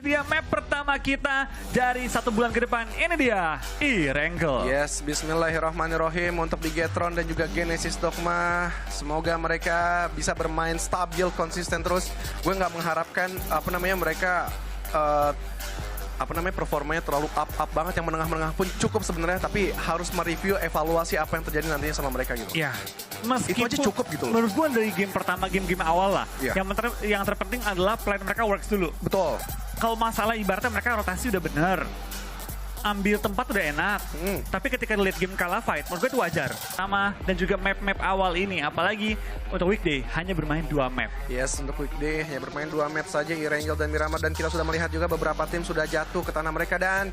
Dia map pertama kita dari 1 bulan ke depan. Ini dia, Erangel. Yes, bismillahirrahmanirrahim untuk Bigetron dan juga Genesis Dogma. Semoga mereka bisa bermain stabil, konsisten terus. Gue nggak mengharapkan mereka performanya terlalu up banget, yang menengah-menengah pun cukup sebenarnya, tapi harus mereview evaluasi apa yang terjadi nantinya sama mereka gitu. Ya, meskipun itu aja cukup gitu loh. Menurut gue dari game pertama, game-game awal lah, Ya. yang terpenting adalah plan mereka works dulu. Betul. Kalau masalah ibaratnya mereka rotasi udah bener, ambil tempat udah enak, tapi ketika late game kalah fight, menurut gue itu wajar. Sama dan juga map-map awal ini, apalagi untuk weekday hanya bermain 2 map. Yes, untuk weekday hanya bermain 2 map saja, Erangel dan Miramar, dan kita sudah melihat juga beberapa tim sudah jatuh ke tanah mereka, dan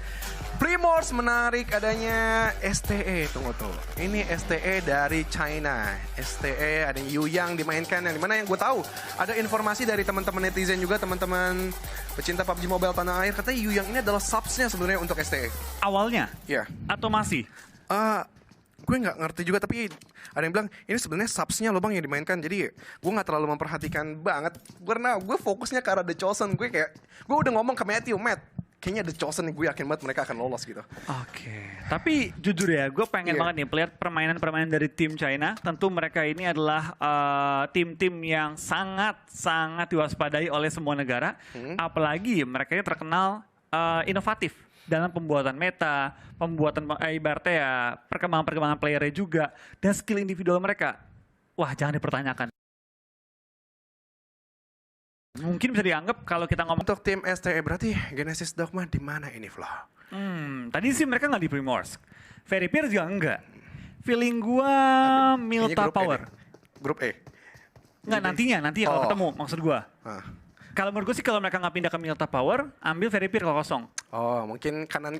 Primors menarik adanya STE. Tunggu tuh, ini STE dari China. STE ada Yu Yang dimainkan, yang dimana yang gue tahu ada informasi dari teman-teman netizen juga, teman-teman pecinta PUBG Mobile tanah air, katanya Yu Yang ini adalah subsnya sebenarnya untuk STE. Awalnya? Iya. Atau masih? Gue nggak ngerti juga, tapi ada yang bilang ini sebenarnya subsnya loh bang yang dimainkan, jadi gue nggak terlalu memperhatikan banget karena gue fokusnya ke arah The Chosen. Gue udah ngomong ke Matthew, Matt, kayaknya The Chosen nih, gue yakin banget mereka akan lolos gitu. Oke. Tapi jujur ya, gue pengen banget nih melihat permainan-permainan dari tim China. Tentu mereka ini adalah tim-tim yang sangat-sangat diwaspadai oleh semua negara. Apalagi mereka ini terkenal inovatif dalam pembuatan meta, pembuatan ibaratnya ya perkembangan-perkembangan playernya juga, dan skill individual mereka. Wah, jangan dipertanyakan. Mungkin bisa dianggap kalau kita ngomong Untuk tim STE berarti Genesis Dogma di mana ini, Flo? tadi sih mereka nggak di Primorsk. Veripir juga enggak. Feeling gua Milta Kayaknya Power. Grup E. Enggak, nantinya kalau ketemu, maksud gua. Ah. Kalau menurut gue sih kalau mereka nggak pindah ke Milta Power, ambil Veripir kalau kosong. Oh, mungkin kanan.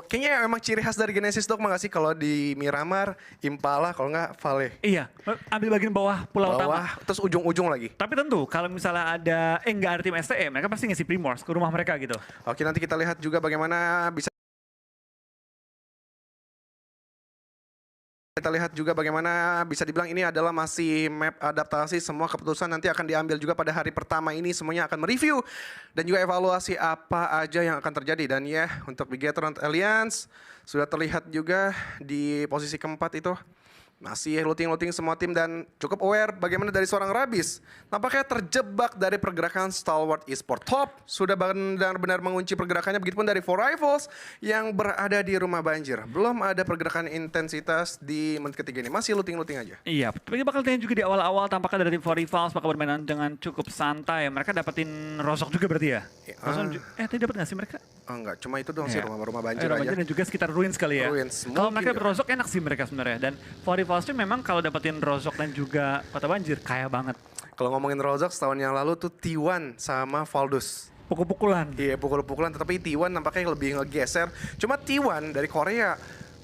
Kayaknya emang ciri khas dari Genesis Dogma nggak sih? Kalau di Miramar, Impala, kalau nggak Vale. Iya, ambil bagian bawah pulau utama. Terus ujung-ujung lagi. Tapi tentu kalau misalnya ada nggak ada tim STE, mereka pasti ngisi Primorsk ke rumah mereka gitu. Oke, nanti kita lihat juga bagaimana bisa dibilang ini adalah masih map adaptasi. Semua keputusan nanti akan diambil juga pada hari pertama ini. Semuanya akan mereview dan juga evaluasi apa aja yang akan terjadi. Dan ya, untuk Bigetron Alliance sudah terlihat juga di posisi keempat itu. Masih looting semua tim dan cukup aware bagaimana dari seorang Rabis. Nampaknya terjebak dari pergerakan Stalwart Esports. Top sudah benar-benar mengunci pergerakannya. Begitupun dari Four Rifles yang berada di rumah banjir. Belum ada pergerakan intensitas di menit ketiga ini. Masih looting aja. Iya, tapi bakal tanya juga di awal-awal tampaknya dari Four Rivals bakal bermain dengan cukup santai. Mereka dapetin Rozok juga berarti ya? Tadi dapat nggak sih mereka? Oh enggak, cuma itu dong sih rumah banjir rumah aja. banjir dan juga sekitar Ruins kali ya. Kalau mereka berozok enak sih mereka sebenarnya. Dan Four Rivals itu memang kalau dapetin Rozok dan juga kota banjir kaya banget. Kalau ngomongin Rozok setahun yang lalu tuh T1 sama Valdus. Pukul-pukulan. Iya, pukul-pukulan, tetapi T1 nampaknya lebih ngegeser. Cuma T1 dari Korea,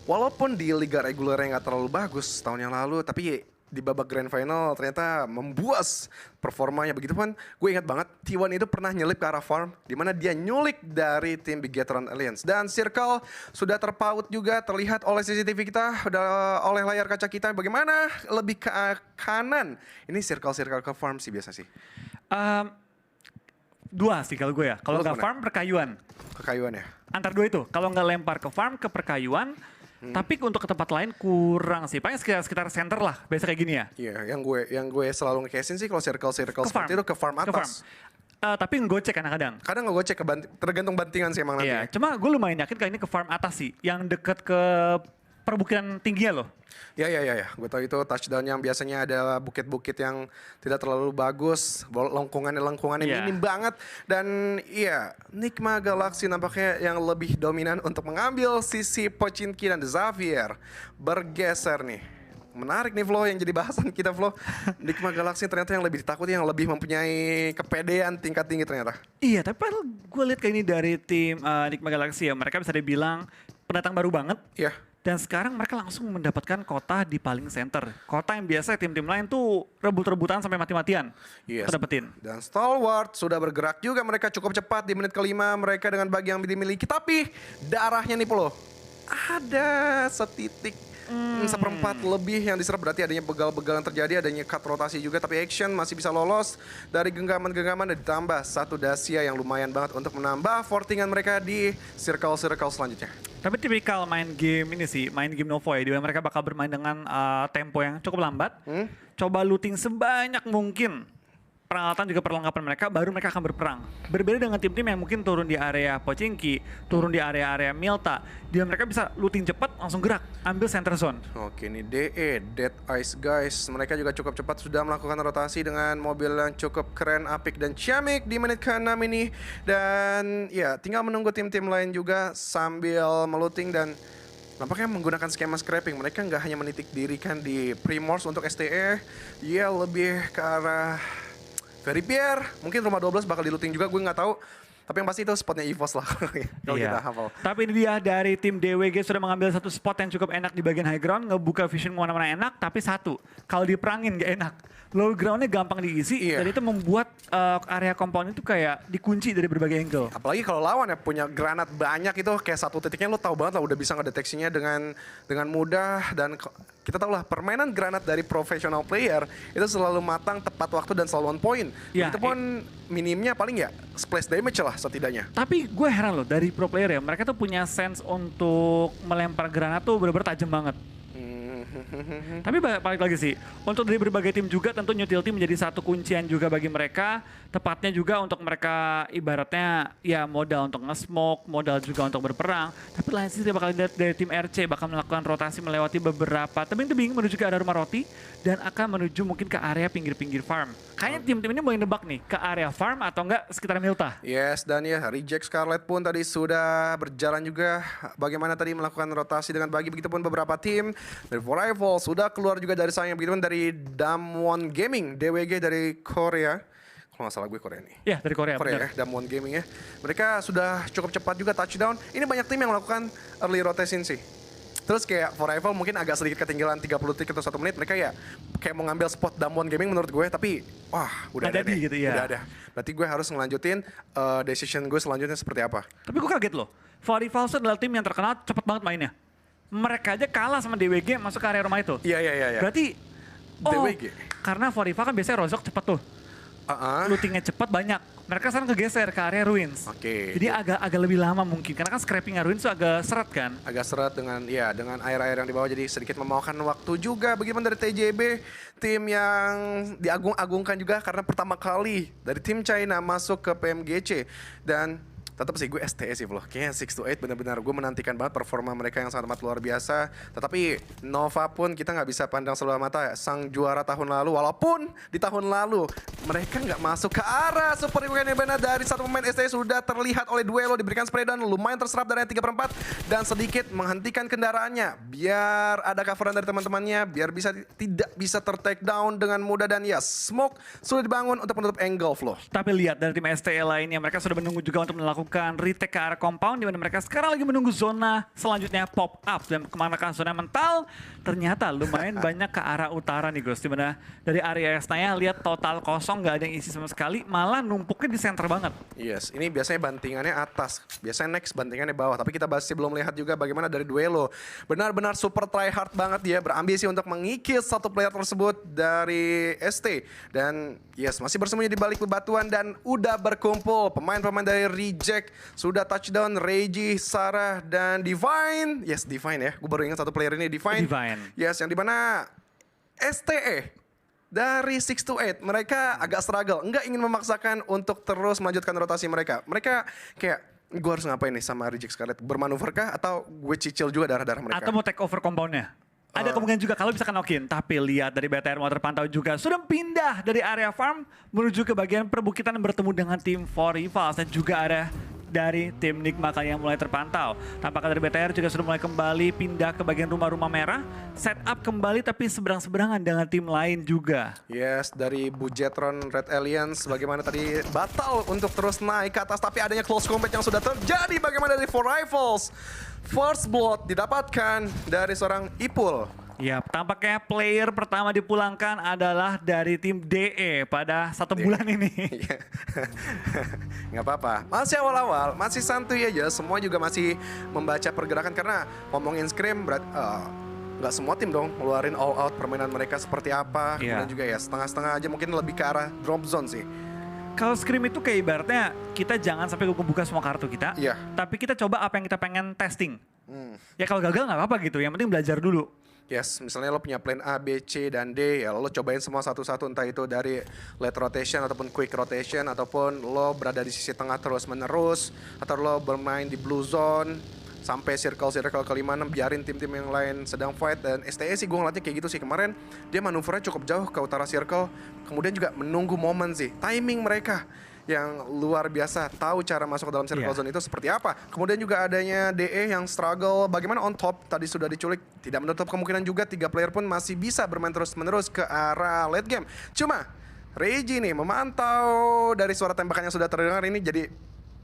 walaupun di liga regulernya nggak terlalu bagus tahun yang lalu, tapi di babak grand final ternyata membuas performanya. Begitupun gue ingat banget T1 itu pernah nyelip ke arah farm, di mana dia nyulik dari tim Bigetron Alliance. Dan circle sudah terpaut juga terlihat oleh CCTV kita, oleh layar kaca kita. Bagaimana lebih ke kanan? Ini circle ke farm sih biasa sih. Dua sih kalau gue ya. Kalau nggak farm, perkayuan. Kekayuan ya? Antar dua itu. Kalau nggak lempar ke farm, ke perkayuan. Tapi untuk ke tempat lain kurang sih. Paling sekitar center lah. Biasa kayak gini ya. Iya, yang gue selalu nge-casein sih kalau circle seperti itu ke farm atas. Tapi ngegocek kadang-kadang. Kadang ngegocek, tergantung bantingan sih emang nanti. Iya, cuma gue lumayan yakin kali ini ke farm atas sih. Yang deket ke perbukitan tingginya loh. Ya. Gue tahu itu touchdown yang biasanya ada bukit-bukit yang tidak terlalu bagus, lengkungannya minim banget. Dan iya, Nigma Galaxy nampaknya yang lebih dominan untuk mengambil sisi Pochinki dan Xavier. Bergeser nih. Menarik nih Flo yang jadi bahasan kita, Flo. Nigma Galaxy ternyata yang lebih ditakuti, yang lebih mempunyai kepedean tingkat tinggi ternyata. Iya, tapi padahal gue lihat kayak ini dari tim Nigma Galaxy ya. Mereka bisa dibilang pendatang baru banget. Iya. Dan sekarang mereka langsung mendapatkan kota di paling center. Kota yang biasa tim-tim lain tuh rebut-rebutan sampai mati-matian. Yes. Dapetin. Dan Stalwart sudah bergerak juga, mereka cukup cepat di menit kelima, mereka dengan bagi yang dimiliki. Tapi darahnya nih Polo, ada setitik seperempat lebih yang diserap, berarti adanya begal-begal yang terjadi, adanya cut rotasi juga, tapi Action masih bisa lolos dari genggaman-genggaman dan ditambah satu Dacia yang lumayan banget untuk menambah fortingan mereka di circle-circle selanjutnya. Tapi tipikal main game ini sih, main game Novo ya, di mana mereka bakal bermain dengan tempo yang cukup lambat. Coba looting sebanyak mungkin peralatan juga perlengkapan mereka, baru mereka akan berperang. Berbeda dengan tim-tim yang mungkin turun di area Pochinki, turun di area-area Milta, dia mereka bisa looting cepat, langsung gerak, ambil center zone. Oke, ini DE, Dead Eyes guys. Mereka juga cukup cepat sudah melakukan rotasi dengan mobil yang cukup keren, apik, dan ciamik di menit ke-6 ini. Dan ya, tinggal menunggu tim-tim lain juga sambil melooting dan nampaknya menggunakan skema scrapping. Mereka nggak hanya menitik dirikan di Primors untuk STE, ya lebih ke arah Veripier, mungkin rumah 12 bakal di-looting juga, gue nggak tahu. Tapi yang pasti itu spotnya EVOS lah kalau kita hafal. Tapi ini dia dari tim DWG sudah mengambil satu spot yang cukup enak di bagian high ground, ngebuka vision mana-mana enak, tapi satu, kalau diperangin gak enak. Low groundnya gampang diisi, dan itu membuat area compound itu kayak dikunci dari berbagai angle. Apalagi kalau lawan ya punya granat banyak itu, kayak satu titiknya lo tahu banget lah udah bisa ngedeteksinya dengan mudah. Dan kita tahu lah permainan granat dari professional player itu selalu matang, tepat waktu, dan selalu on point. Ya, itu pun minimnya paling ya splash damage lah setidaknya. Tapi gue heran loh dari pro player ya, mereka tuh punya sense untuk melempar granat tuh bener-bener tajam banget. Tapi balik lagi sih, untuk dari berbagai tim juga tentu utility menjadi satu kuncian juga bagi mereka. Tepatnya juga untuk mereka ibaratnya ya modal untuk nge-smoke, modal juga untuk berperang. Tapi lain sisi bakal lihat dari tim RC bakal melakukan rotasi melewati beberapa tebing-tebing menuju ke arah rumah roti. Dan akan menuju mungkin ke area pinggir-pinggir farm. Kayaknya tim-tim ini mulai nebak nih ke area farm atau enggak sekitar Milta. Yes, dan ya Reject Scarlet pun tadi sudah berjalan juga bagaimana tadi melakukan rotasi dengan bagi, begitupun beberapa tim dari For Rivals sudah keluar juga dari sayang, begitupun dari Damwon Gaming, DWG dari Korea. Kalau nggak salah gue Korea nih. Ya dari Korea, Korea ya, Damwon Gaming ya. Mereka sudah cukup cepat juga touchdown. Ini banyak tim yang melakukan early rotation sih. Terus kayak For Rival mungkin agak sedikit ketinggalan 30 detik atau 1 menit. Mereka ya kayak mau ngambil spot Damwon Gaming menurut gue. Tapi wah udah ada nih. Gitu ya. Udah ada. Berarti gue harus ngelanjutin decision gue selanjutnya seperti apa. Tapi gue kaget loh. For Rivals adalah tim yang terkenal cepet banget mainnya. Mereka aja kalah sama DWG masuk ke area rumah itu. Iya. Berarti DWG. Karena For Rival kan biasanya rozok cepet tuh. Lootingnya cepat banyak. Mereka sekarang kegeser ke area ruins. Oke. Jadi agak lebih lama mungkin karena kan scrapping ruins itu agak seret kan. Agak seret dengan air-air yang di bawah, jadi sedikit memakan waktu juga. Bagaimana dari TJB, tim yang diagung-agungkan juga karena pertama kali dari tim China masuk ke PMGC. Dan tetap sih gue STE sih bro. Kayaknya 6-8 benar-benar gue menantikan banget performa mereka yang sangat amat luar biasa. Tetapi Nova pun kita nggak bisa pandang sebelah mata ya. Sang juara tahun lalu, walaupun di tahun lalu mereka nggak masuk ke arah Super Weekend Event, dari satu pemain STE sudah terlihat oleh Duelo diberikan spray dan lumayan terserap dari 3/4 dan sedikit menghentikan kendaraannya biar ada coveran dari teman-temannya, biar tidak bisa ter-take down dengan mudah. Dan ya, smoke sudah dibangun untuk menutup angle flow. Tapi lihat dari tim STE lainnya, mereka sudah menunggu juga untuk melakukan retake ke arah compound, di mana mereka sekarang lagi menunggu zona selanjutnya pop up. Dan kemana kan zona mental, ternyata lumayan banyak ke arah utara nih Gus, di mana dari area Astana lihat total kosong, nggak ada yang isi sama sekali, malah numpuknya di center banget. Yes, ini biasanya bantingannya atas, biasanya next bantingannya bawah. Tapi kita masih belum lihat juga bagaimana dari Duelo. Benar-benar super try hard banget dia, berambisi untuk mengikis satu player tersebut dari ST. Dan yes, masih bersembunyi di balik bebatuan dan udah berkumpul pemain-pemain dari Reject. Sudah touchdown, Reggie, Sarah, dan Divine. Yes, Divine ya. Gue baru ingat satu player ini, Divine. Yes, yang dimana STE dari 6-8 mereka agak struggle. Enggak ingin memaksakan untuk terus melanjutkan rotasi mereka. Mereka kayak, gue harus ngapain nih sama Reject Scarlet? Bermanuver kah? Atau gue cicil juga darah-darah mereka? Atau mau take over compoundnya? Ada kemungkinan juga kalau bisa kenokin. Tapi lihat dari BTR mau terpantau juga sudah pindah dari area farm menuju ke bagian perbukitan yang bertemu dengan tim For Rivals. Dan juga ada dari tim Nigma kali yang mulai terpantau. Tampaknya dari BTR juga sudah mulai kembali pindah ke bagian rumah-rumah merah. Set up kembali tapi seberang-seberangan dengan tim lain juga. Yes, dari Bujetron Red Alliance bagaimana tadi batal untuk terus naik ke atas. Tapi adanya close combat yang sudah terjadi. Bagaimana dari For Rivals. First blood didapatkan dari seorang Ipul. Ya, tampaknya player pertama dipulangkan adalah dari tim DE pada 1 bulan ini. Nggak apa-apa, masih awal-awal, masih santuy aja. Semua juga masih membaca pergerakan karena ngomongin scrim nggak semua tim dong ngeluarin all out permainan mereka seperti apa. Iya. Kemudian juga ya setengah-setengah aja, mungkin lebih ke arah drop zone sih. Kalau scrim itu kayak ibaratnya kita jangan sampai buka semua kartu kita, Iya. tapi kita coba apa yang kita pengen testing. Hmm. Ya kalau gagal nggak apa-apa gitu, yang penting belajar dulu. Yes, misalnya lo punya plan A, B, C, dan D, ya lo cobain semua satu-satu, entah itu dari late rotation ataupun quick rotation, ataupun lo berada di sisi tengah terus-menerus, atau lo bermain di blue zone, sampai circle-circle ke-5-6, biarin tim-tim yang lain sedang fight. Dan STE sih gue ngeliatnya kayak gitu sih, kemarin dia manuvernya cukup jauh ke utara circle, kemudian juga menunggu momen sih, timing mereka yang luar biasa, tahu cara masuk ke dalam circle zone itu seperti apa. Kemudian juga adanya DE yang struggle bagaimana on top, tadi sudah diculik, tidak menutup kemungkinan juga 3 player pun masih bisa bermain terus-menerus ke arah late game. Cuma Reggie nih memantau dari suara tembakan yang sudah terdengar ini jadi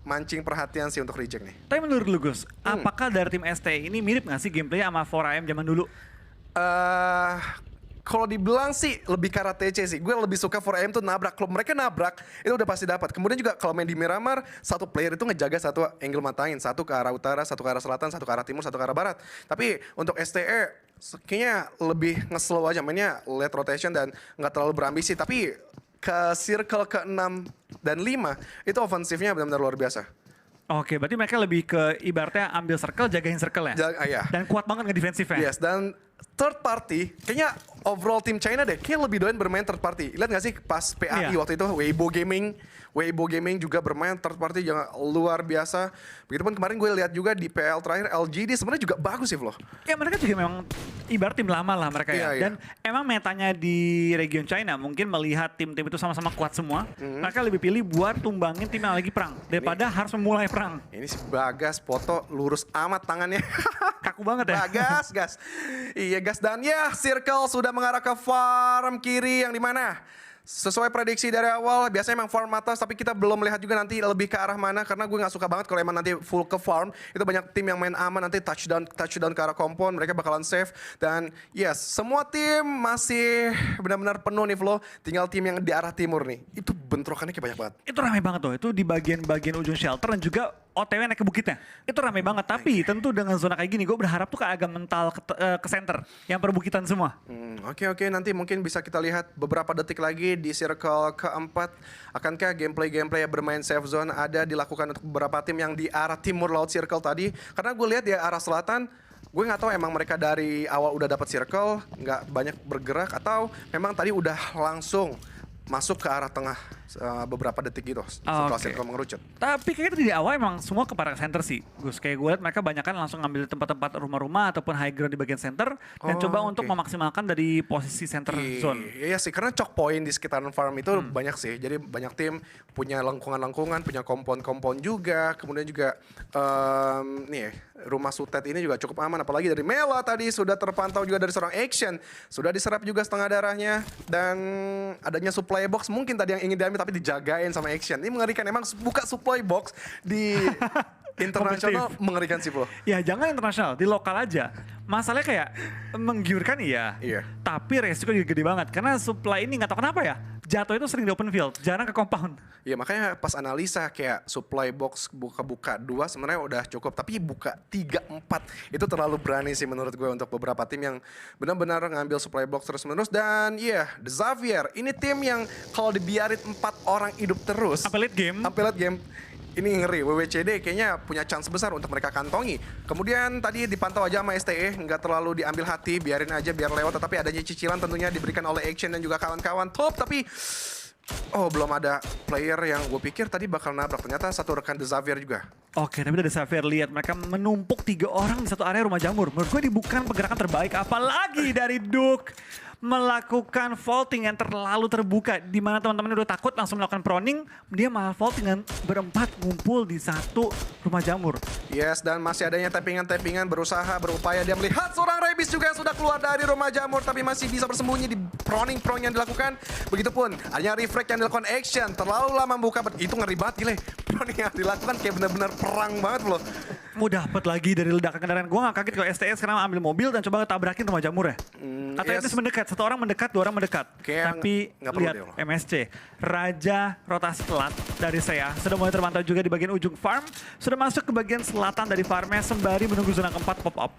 mancing perhatian sih untuk Reject nih. Tapi menurut lu Gus, apakah dari tim ST ini mirip nggak sih gameplaynya sama 4AM zaman dulu? Kalau dibilang sih lebih ke arah TC sih. Gue lebih suka 4AM tuh nabrak. Kalau mereka nabrak itu udah pasti dapat. Kemudian juga kalau main di Miramar, satu player itu ngejaga satu angle matangin, satu ke arah utara, satu ke arah selatan, satu ke arah timur, satu ke arah barat. Tapi untuk STE kayaknya lebih nge-slow aja, mainnya late rotation dan nggak terlalu berambisi. Tapi ke circle ke-6 dan 5 itu ofensifnya benar-benar luar biasa. Oke, berarti mereka lebih ke ibaratnya ambil circle, jagain circle ya? Iya. Dan kuat banget nge-defensifnya. Yes, dan third party, kayaknya overall tim China deh, kayak lebih doyan bermain third party. Lihat gak sih pas PAI Iya. waktu itu, Weibo Gaming juga bermain third party yang luar biasa. Begitupun kemarin gue lihat juga di PL terakhir, LGD sebenarnya juga bagus sih Flo. Ya mereka juga memang ibarat tim lama lah mereka ya. Iya, iya. Dan emang metanya di region China mungkin melihat tim-tim itu sama-sama kuat semua. Mereka lebih pilih buat tumbangin tim yang lagi perang daripada harus memulai perang. Ini si Bagas foto lurus amat tangannya. Kaku banget ya. Bagas, gas. Iya gas, dan ya circle sudah mengarah ke farm kiri yang di mana? Sesuai prediksi dari awal, biasanya emang farm atas, tapi kita belum melihat juga nanti lebih ke arah mana, karena gue nggak suka banget kalau emang nanti full ke farm. Itu banyak tim yang main aman, nanti touchdown ke arah kompon, mereka bakalan save. Dan yes, semua tim masih benar-benar penuh nih Flo, tinggal tim yang di arah timur nih. Itu bentrokannya kayak banyak banget. Itu ramai banget tuh. Itu di bagian-bagian ujung shelter dan juga OTW naik ke bukitnya. Itu ramai banget. Tapi tentu dengan zona kayak gini gue berharap tuh kayak agak mental ke center. Yang perbukitan semua. Oke, nanti mungkin bisa kita lihat beberapa detik lagi di circle keempat. Akankah gameplay bermain safe zone ada dilakukan untuk beberapa tim yang di arah timur laut circle tadi? Karena gue lihat di arah selatan, gue nggak tahu emang mereka dari awal udah dapat circle, nggak banyak bergerak, atau memang tadi udah langsung masuk ke arah tengah beberapa detik gitu setelah Oke. circle mengerucut. Tapi kayaknya di awal emang semua ke para center sih. Gus, kayak gue liat mereka banyak kan langsung ngambil tempat-tempat rumah-rumah ataupun high ground di bagian center. Dan coba untuk memaksimalkan dari posisi center zone. Iya sih, karena choke point di sekitaran farm itu banyak sih. Jadi banyak tim punya lengkungan-lengkungan, punya kompon-kompon juga. Kemudian juga nih rumah Sutet ini juga cukup aman. Apalagi dari Mela tadi sudah terpantau juga dari seorang Action. Sudah diserap juga setengah darahnya. Dan adanya supply box mungkin tadi yang ingin diambil tapi dijagain sama Action. Ini mengerikan, emang buka supply box di internasional mengerikan sih Bro. Ya jangan internasional, di lokal aja. Masalahnya kayak menggiurkan iya. Tapi resiko juga gede banget. Karena supply ini nggak tahu kenapa ya. Jatuh itu sering di open field, jarang ke compound. Ya makanya pas analisa kayak supply box buka-buka 2 sebenarnya udah cukup. Tapi buka 3-4 itu terlalu berani sih menurut gue untuk beberapa tim yang benar-benar ngambil supply box terus-menerus. Dan The Xavier ini tim yang kalau dibiarin 4 orang hidup terus. Sampai late game. Ini ngeri, WWCD kayaknya punya chance besar untuk mereka kantongi. Kemudian tadi dipantau aja sama STE, nggak terlalu diambil hati, biarin aja biar lewat. Tetapi adanya cicilan tentunya diberikan oleh Action dan juga kawan-kawan top. Tapi belum ada player yang gue pikir tadi bakal nabrak. Ternyata satu rekan The Xavier juga. Oke, tapi dari Xavier lihat mereka menumpuk 3 orang di satu area rumah jamur. Menurut gue ini bukan pergerakan terbaik, apalagi dari Duke melakukan vaulting yang terlalu terbuka, di mana teman-teman udah takut langsung melakukan proning, dia malah vaulting dengan berempat ngumpul di satu rumah jamur. Yes, dan masih adanya tappingan-tappingan, berupaya dia melihat seorang Rebis juga yang sudah keluar dari rumah jamur, tapi masih bisa bersembunyi di proning yang dilakukan. Begitupun adanya refrag yang dilakukan Action, terlalu lama membuka, itu ngeri banget gile. Proning yang dilakukan kayak benar-benar perang banget loh. Mau dapat lagi dari ledakan kendaraan. Gue gak kaget kalau STS sekarang ambil mobil dan coba tabrakin rumah jamur ya. Atau yes. itu mendekat, satu orang mendekat, dua orang mendekat. Kayak Tapi nggak perlu lihat deh, loh. MSC, Raja rotasi telat dari saya sudah mulai termantau juga di bagian ujung farm. Sudah masuk ke bagian selatan dari farmnya sembari menunggu zona keempat pop up.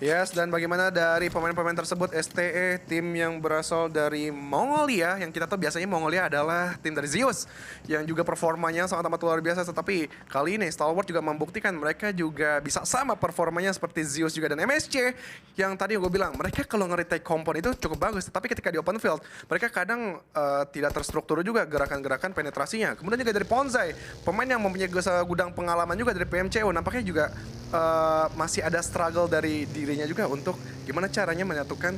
Yes, dan bagaimana dari pemain-pemain tersebut STE, tim yang berasal dari Mongolia, yang kita tahu biasanya Mongolia adalah tim dari Zeus, yang juga performanya sangat amat luar biasa, tetapi kali ini Stalwart juga membuktikan mereka juga bisa sama performanya seperti Zeus juga dan MSC, yang tadi gue bilang, mereka kalau nge-retake kompon itu cukup bagus, tetapi ketika di open field, mereka kadang tidak terstruktur juga gerakan-gerakan penetrasinya. Kemudian juga dari Ponzai, pemain yang mempunyai gudang pengalaman juga dari PMCO, nampaknya juga masih ada struggle dari dirinya juga untuk gimana caranya menyatukan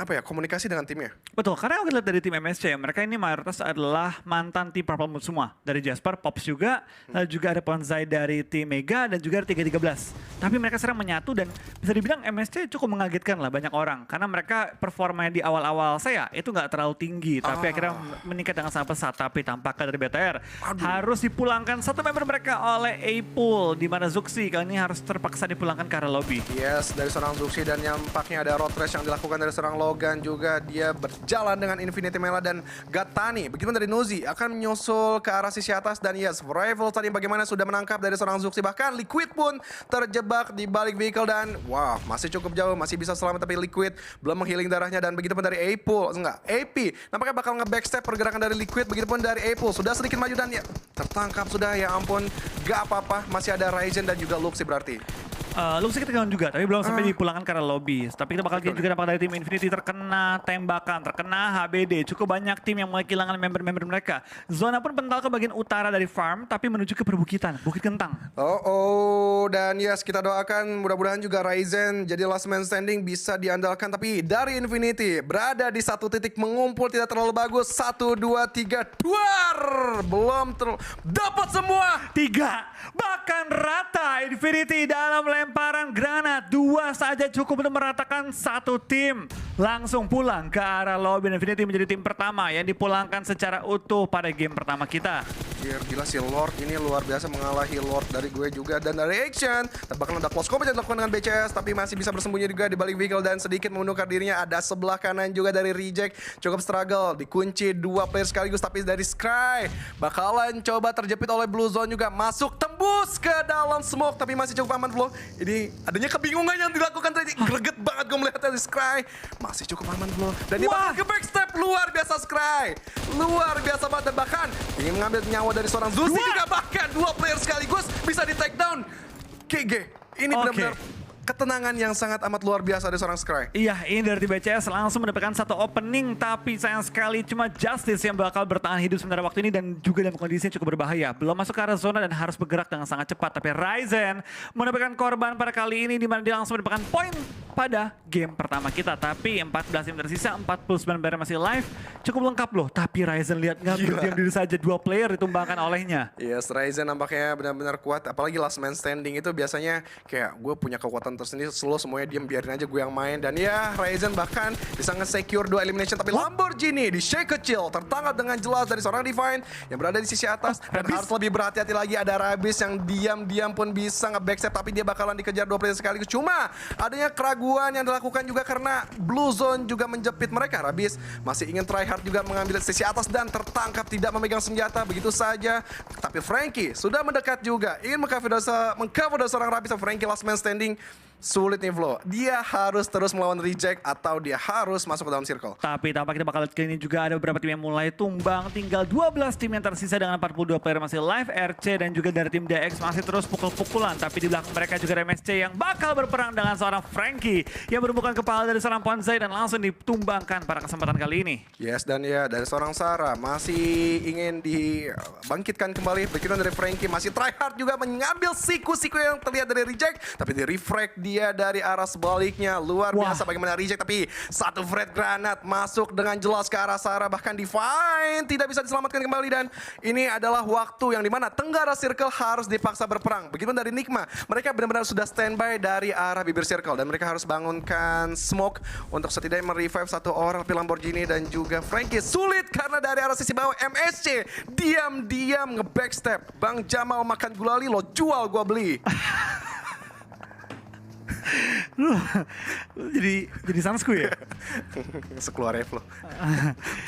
komunikasi dengan timnya. Betul, karena aku lihat dari tim MSC, mereka ini mayoritas adalah mantan tim Purple Moon semua. Dari Jasper, Pops juga, lalu juga ada Ponzai dari tim Mega dan juga dari 313. Tapi mereka sekarang menyatu dan bisa dibilang MSC cukup mengagetkan lah banyak orang. Karena mereka performanya di awal-awal saya itu nggak terlalu tinggi, tapi akhirnya meningkat dengan sangat pesat. Tapi tampaknya dari BTR harus dipulangkan satu member mereka oleh A-Pool, di mana Zuxi kali ini harus terpaksa dipulangkan ke arah lobby. Yes, dari seorang Zuxi dan yang nampaknya ada road race yang dilakukan dari seorang Logan juga, dia berjalan dengan Infinity Mela dan Gatani. Begitu dari Nozi akan menyusul ke arah sisi atas dan yes, Rival tadi bagaimana sudah menangkap dari seorang Zuxi, bahkan Liquid pun terjebak di balik vehicle dan wow, masih cukup jauh, masih bisa selamat tapi Liquid belum menghealing darahnya dan begitu pun dari A-Pool, AP nampaknya bakal nge-backstep pergerakan dari Liquid, begitu pun dari A-Pool sudah sedikit maju dan ya tertangkap sudah, ya ampun, gak apa-apa, masih ada Ryzen dan juga Luxi berarti. Luxi ketinggalan juga, tapi belum sampai dipulangkan karena lobby. Tapi kita bakal lihat juga dampak dari tim Infinity terkena tembakan, terkena HBD. Cukup banyak tim yang mulai kehilangan member-member mereka. Zona pun pental ke bagian utara dari farm, tapi menuju ke perbukitan, Bukit Kentang. Dan yes, kita doakan mudah-mudahan juga Ryzen jadi last man standing bisa diandalkan. Tapi dari Infinity berada di satu titik mengumpul tidak terlalu bagus. 1, 2, 3, duar! Belum dapat semua. 3, bahkan rata Infinity dalam lemparan granat. 2 saja cukup untuk meratakan satu tim. Langsung pulang ke arah lobby. Infinity menjadi tim pertama yang dipulangkan secara utuh pada game pertama kita. Gila si Lord ini luar biasa mengalahi Lord dari gue juga dan dari Action. Bahkan ada close combat yang dilakukan dengan BCS tapi masih bisa bersembunyi juga di balik vehicle dan sedikit menukar dirinya. Ada sebelah kanan juga dari Reject, cukup struggle, dikunci 2 player sekaligus tapi dari Sky bakalan coba terjepit oleh Blue Zone juga, masuk tembus ke dalam smoke tapi masih cukup aman Flo. Ini adanya kebingungan yang dilakukan tadi, greget banget gue melihat dari Sky, masih cukup aman Flo dan dia bakal ke backstep, luar biasa Sky, luar biasa banget dan bahkan ingin mengambil nyawa dari seorang Zuzi juga, bahkan 2 player sekaligus bisa di take down. KG, ini benar-benar ketenangan yang sangat amat luar biasa dari seorang Sky. Iya, ini dari BCS langsung mendapatkan satu opening, tapi sayang sekali cuma Justice yang bakal bertahan hidup sementara waktu ini dan juga dalam kondisi yang cukup berbahaya. Belum masuk ke arah zona dan harus bergerak dengan sangat cepat. Tapi Ryzen mendapatkan korban pada kali ini di mana dia langsung mendapatkan poin pada game pertama kita. Tapi 14 tim tersisa, 49 player masih live. Cukup lengkap loh, tapi Ryzen lihat nggak berdiam diri saja, 2 player ditumbangkan olehnya. Yes, Ryzen nampaknya benar-benar kuat. Apalagi last man standing itu biasanya kayak gue punya kekuatan tersendiri, slow semuanya diam, biarin aja gue yang main. Dan ya Ryzen bahkan bisa nge-secure 2 elimination. Tapi Lamborghini di shake kecil tertangkap dengan jelas dari seorang Divine yang berada di sisi atas. Dan harus lebih berhati-hati lagi, ada Rabis yang diam-diam pun bisa nge-backstep tapi dia bakalan dikejar 2 player sekaligus. Cuma adanya keraguan yang dilakukan juga karena Blue Zone juga menjepit mereka. Rabis masih ingin try hard juga mengambil sisi atas dan tertangkap tidak memegang senjata begitu saja. Tapi Frankie sudah mendekat juga, ingin mengcover seorang Rabis. Frankie last man standing. Sulit nih Flo, dia harus terus melawan Reject atau dia harus masuk ke dalam circle. Tapi tampak kita bakal lihat kali ini juga ada beberapa tim yang mulai tumbang. Tinggal 12 tim yang tersisa dengan 42 player masih live. RC dan juga dari tim DX masih terus pukul-pukulan. Tapi di belakang mereka juga MSC yang bakal berperang dengan seorang Frankie yang berbukan kepala dari seorang Ponzai dan langsung ditumbangkan pada kesempatan kali ini. Yes, dan ya dari seorang Sarah masih ingin dibangkitkan kembali. Begitu dari Frankie masih try hard juga mengambil siku-siku yang terlihat dari Reject. Tapi di refrag dia dari arah sebaliknya, luar biasa bagaimana Reject. Tapi satu Fred granat masuk dengan jelas ke arah Sarah, bahkan Divine tidak bisa diselamatkan kembali. Dan ini adalah waktu yang dimana Tenggara Circle harus dipaksa berperang. Begitu dari Nigma, mereka benar-benar sudah standby dari arah bibir circle dan mereka harus bangunkan smoke untuk setidaknya merevive satu orang. Tapi Lamborghini dan juga Frankie sulit karena dari arah sisi bawah MSC diam-diam nge-backstep. Bang Jamal makan gulali, lo jual gua beli. jadi Sansku ya. Sekeluar Evlo.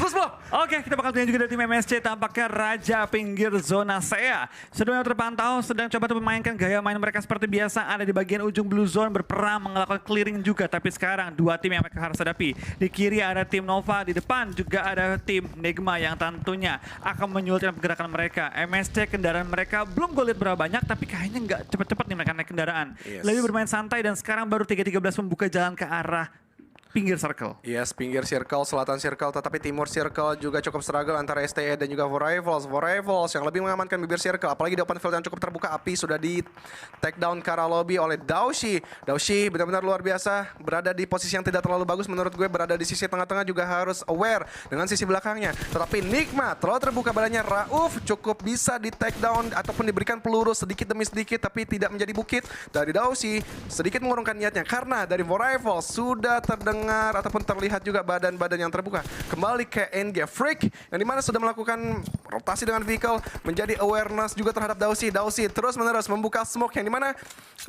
Terus Bro. Oke, kita bakal tanya juga dari tim MSC, tampaknya raja pinggir zona SEA. Sudah terpantau, sedang coba memainkan gaya main mereka seperti biasa, ada di bagian ujung blue zone, berperang, melakukan clearing juga. Tapi sekarang dua tim yang mereka harus hadapi. Di kiri ada tim Nova, di depan juga ada tim Nigma yang tentunya akan menyulitkan pergerakan mereka. MSC kendaraan mereka belum gue lihat berapa banyak, tapi kayaknya nggak cepet-cepet nih mereka naik kendaraan. Yes. Lebih bermain santai dan sekarang baru 3.13 membuka jalan ke arah pinggir circle. Yes, pinggir circle, selatan circle, tetapi timur circle juga cukup struggle antara STE dan juga Vorivals. Vorivals yang lebih mengamankan bibir circle, apalagi di open field yang cukup terbuka. Api sudah di take down ke arah lobby oleh Daushi. Daushi benar-benar luar biasa, berada di posisi yang tidak terlalu bagus menurut gue, berada di sisi tengah-tengah juga harus aware dengan sisi belakangnya. Tetapi Nigma terlalu terbuka badannya, Rauf cukup bisa di take down ataupun diberikan peluru sedikit demi sedikit, tapi tidak menjadi bukit. Dari Daushi sedikit mengurungkan niatnya karena dari Vorivals sudah terdengar ataupun terlihat juga badan-badan yang terbuka. Kembali ke NG Freak yang dimana sudah melakukan rotasi dengan vehicle, menjadi awareness juga terhadap Daushi. Daushi terus menerus membuka smoke yang dimana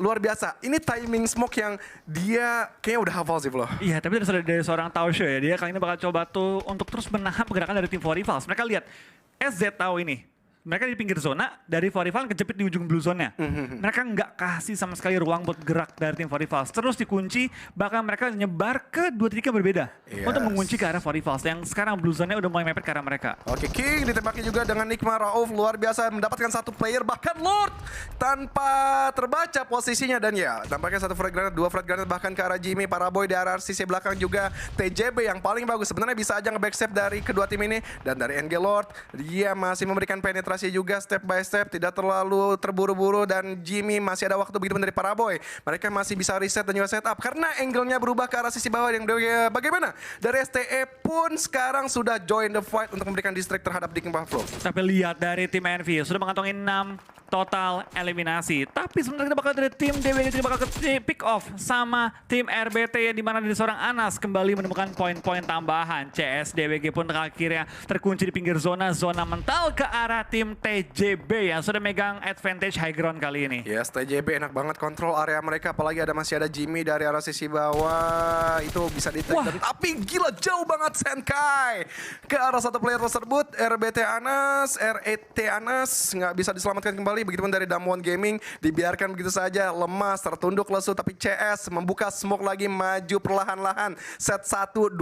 luar biasa. Ini timing smoke yang dia kayaknya udah hafal sih bro. Iya, tapi dari seorang Tausho ya, dia kali ini bakal coba tuh untuk terus menahan pergerakan dari tim Vorivals. Mereka lihat SZ tahu ini. Mereka di pinggir zona, dari Vorivals kejepit di ujung blue zone-nya. Mereka nggak kasih sama sekali ruang buat gerak dari tim Vorivals. Terus dikunci, bahkan mereka nyebar ke dua titik yang berbeda. Untuk mengunci ke arah Vorivals, yang sekarang blue zone-nya udah mulai mepet ke arah mereka. Oke, King ditembaki juga dengan Nigma. Rauf luar biasa mendapatkan satu player, bahkan Lord tanpa terbaca posisinya. Dan ya, tampaknya satu frag granate, dua frag granate bahkan ke arah Jimmy. Paraboy di arah sisi belakang juga TJB yang paling bagus. Sebenarnya bisa aja nge-backstep dari kedua tim ini. Dan dari NG Lord, dia masih memberikan penetrasi juga step by step, tidak terlalu terburu-buru. Dan Jimmy masih ada waktu begitu dari Paraboy. Mereka masih bisa reset dan juga setup karena angle-nya berubah ke arah sisi bawah. Yang bagaimana? Dari STE pun sekarang sudah join the fight untuk memberikan distract terhadap Dick Buffalo. Tapi lihat dari tim Envy sudah mengantongi 6 total eliminasi. Tapi sebenarnya kita bakal dari tim DWG juga bakal ke pick off sama tim RBT yang dimana dari seorang Anas kembali menemukan poin-poin tambahan. CS DWG pun akhirnya terkunci di pinggir zona mental ke arah tim TJB yang sudah megang advantage high ground kali ini. Yes, TJB enak banget kontrol area mereka, apalagi masih ada Jimmy dari arah sisi bawah. Itu bisa di-take dan tapi gila jauh banget Senkai ke arah satu player tersebut. RBT Anas, RET Anas nggak bisa diselamatkan kembali. Begitupun dari Damwon Gaming dibiarkan begitu saja, lemas, tertunduk lesu. Tapi CS membuka smoke lagi, maju perlahan-lahan. Set 1-2-1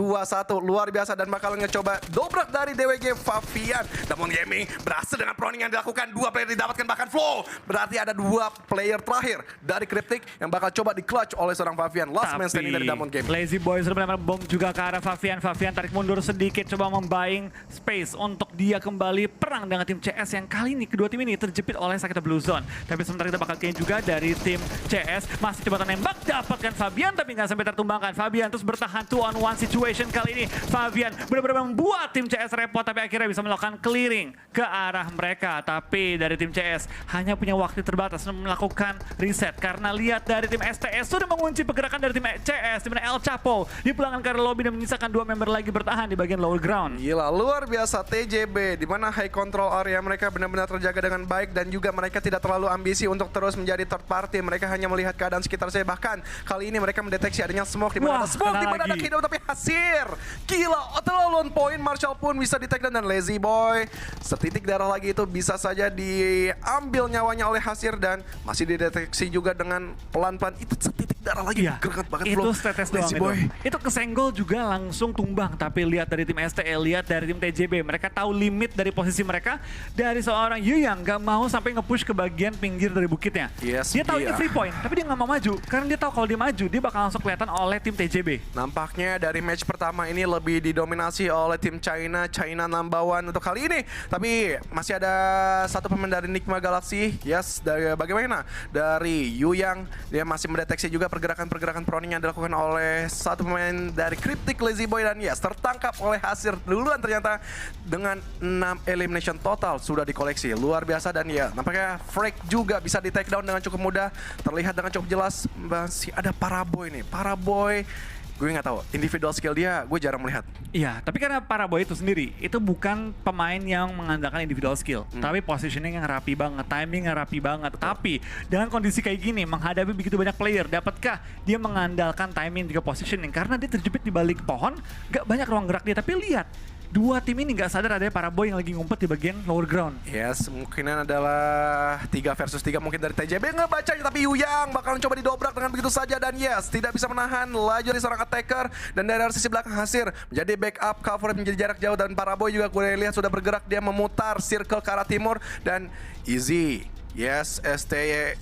luar biasa dan bakal ngecoba dobrak dari DWG Fabian. Damwon Gaming berhasil dengan proning yang dilakukan, dua player didapatkan bahkan flow. Berarti ada dua player terakhir dari Cryptic yang bakal coba di clutch oleh seorang Fabian. Last man standing dari Damwon Gaming. Lazy Boy sudah melempar bom juga ke arah Fabian. Fabian tarik mundur sedikit, coba membaying space untuk dia kembali perang dengan tim CS yang kali ini kedua tim ini terjepit oleh sakit blue zone. Tapi sementara kita bakal kayaknya juga dari tim CS masih coba nembak, dapatkan Fabian tapi nggak sampai tertumbangkan. Fabian terus bertahan 2-on-1 situation kali ini. Fabian benar-benar membuat tim CS repot tapi akhirnya bisa melakukan clearing ke arah mereka. Tapi dari tim CS hanya punya waktu terbatas untuk melakukan reset karena lihat dari tim STS sudah mengunci pergerakan dari tim CS di mana El Chapo dipulangkan ke arah lobby dan menyisakan dua member lagi bertahan di bagian lower ground. Gila, luar biasa TJB di mana high control area mereka benar-benar terjaga dengan baik dan juga mereka tidak terlalu ambisi untuk terus menjadi third party. Mereka hanya melihat keadaan sekitar saya. Bahkan kali ini mereka mendeteksi adanya smoke di mana ada smoke, di mana ada Kido tapi Hasir. Gila, terlalu on point. Marshall pun bisa di take down dan Lazy Boy setitik darah lagi itu bisa saja diambil nyawanya oleh Hasir dan masih dideteksi juga dengan pelan-pelan. Itu setitik darah lagi. Iya, greget banget itu bro. status doang itu. Itu kesenggol juga langsung tumbang. Tapi lihat dari tim STE, lihat dari tim TJB. Mereka tahu limit dari posisi mereka. Dari seorang Yuyang gak mau sampai nge-push ke bagian pinggir dari bukitnya. Yes, dia tahu ini free point, tapi dia nggak mau maju. Karena dia tahu kalau dia maju, dia bakal langsung kelihatan oleh tim TJB. Nampaknya dari match pertama ini lebih didominasi oleh tim China. China number one untuk kali ini. Tapi masih ada satu pemain dari Nigma Galaxy. Yes, dari bagaimana? Dari Yuyang, dia masih mendeteksi juga pergerakan-pergerakan proning yang dilakukan oleh satu pemain dari Cryptic Lazy Boy. Dan yes, tertangkap oleh Hasir duluan ternyata dengan 6 elimination total sudah dikoleksi. Luar biasa dan ya, nampaknya Freak juga bisa di take down dengan cukup mudah. Terlihat dengan cukup jelas masih ada Paraboy nih. Paraboy gue nggak tahu. Individual skill dia gue jarang melihat. Iya, tapi karena Paraboy itu sendiri, itu bukan pemain yang mengandalkan individual skill. Tapi positioning yang rapi banget, timing yang rapi banget. Tapi dengan kondisi kayak gini, menghadapi begitu banyak player, dapatkah dia mengandalkan timing juga positioning? Karena dia terjepit di balik pohon, gak banyak ruang gerak dia. Tapi lihat, dua tim ini nggak sadar ada Paraboy yang lagi ngumpet di bagian lower ground. Yes, kemungkinan adalah 3 versus 3 mungkin dari TJB ngebacanya, tapi Yuyang bakalan coba didobrak dengan begitu saja dan yes, tidak bisa menahan laju dari seorang attacker dan dari sisi belakang Hasir menjadi backup cover menjadi jarak jauh dan Paraboy juga gue lihat sudah bergerak, dia memutar circle ke arah timur dan Easy. Yes, STE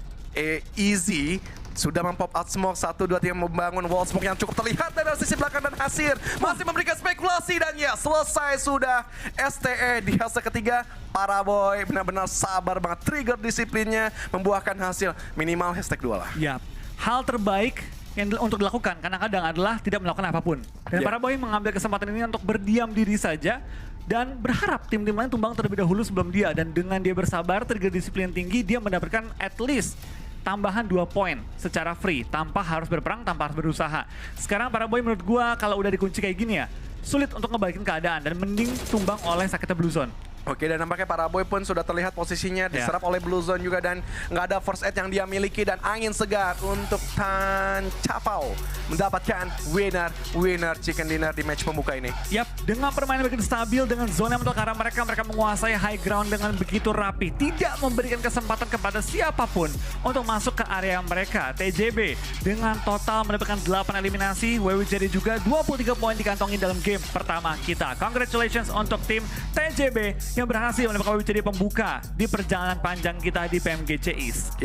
Easy sudah mempop out smoke 1-2-3 membangun wall smoke yang cukup terlihat dari sisi belakang dan Hasir masih memberikan spekulasi dan ya selesai sudah STE di hasil ketiga. Paraboy benar-benar sabar banget, trigger disiplinnya membuahkan hasil minimal #2 lah. Yap, hal terbaik yang untuk dilakukan kadang-kadang adalah tidak melakukan apapun. Dan Paraboy mengambil kesempatan ini untuk berdiam diri saja dan berharap tim-tim lain tumbang terlebih dahulu sebelum dia. Dan dengan dia bersabar, trigger disiplin tinggi, dia mendapatkan at least tambahan 2 poin secara free, tanpa harus berperang, tanpa harus berusaha. Sekarang Paraboy menurut gua kalau udah dikunci kayak gini ya, sulit untuk ngebalikin keadaan dan mending tumbang oleh sakitnya Blue Zone. Oke, dan nampaknya Paraboy pun sudah terlihat posisinya diserap oleh Blue Zone juga dan nggak ada first aid yang dia miliki dan angin segar untuk Tan Capau mendapatkan winner chicken dinner di match pembuka ini. Yap, dengan permainan begitu stabil, dengan zona yang betul karena mereka menguasai high ground dengan begitu rapi, tidak memberikan kesempatan kepada siapapun untuk masuk ke area mereka. TJB dengan total mendapatkan 8 eliminasi, WWJD juga 23 poin dikantongi dalam game pertama kita. Congratulations untuk tim TJB yang berhasil mendapatkan WWJD pembuka di perjalanan panjang kita di PMGC East.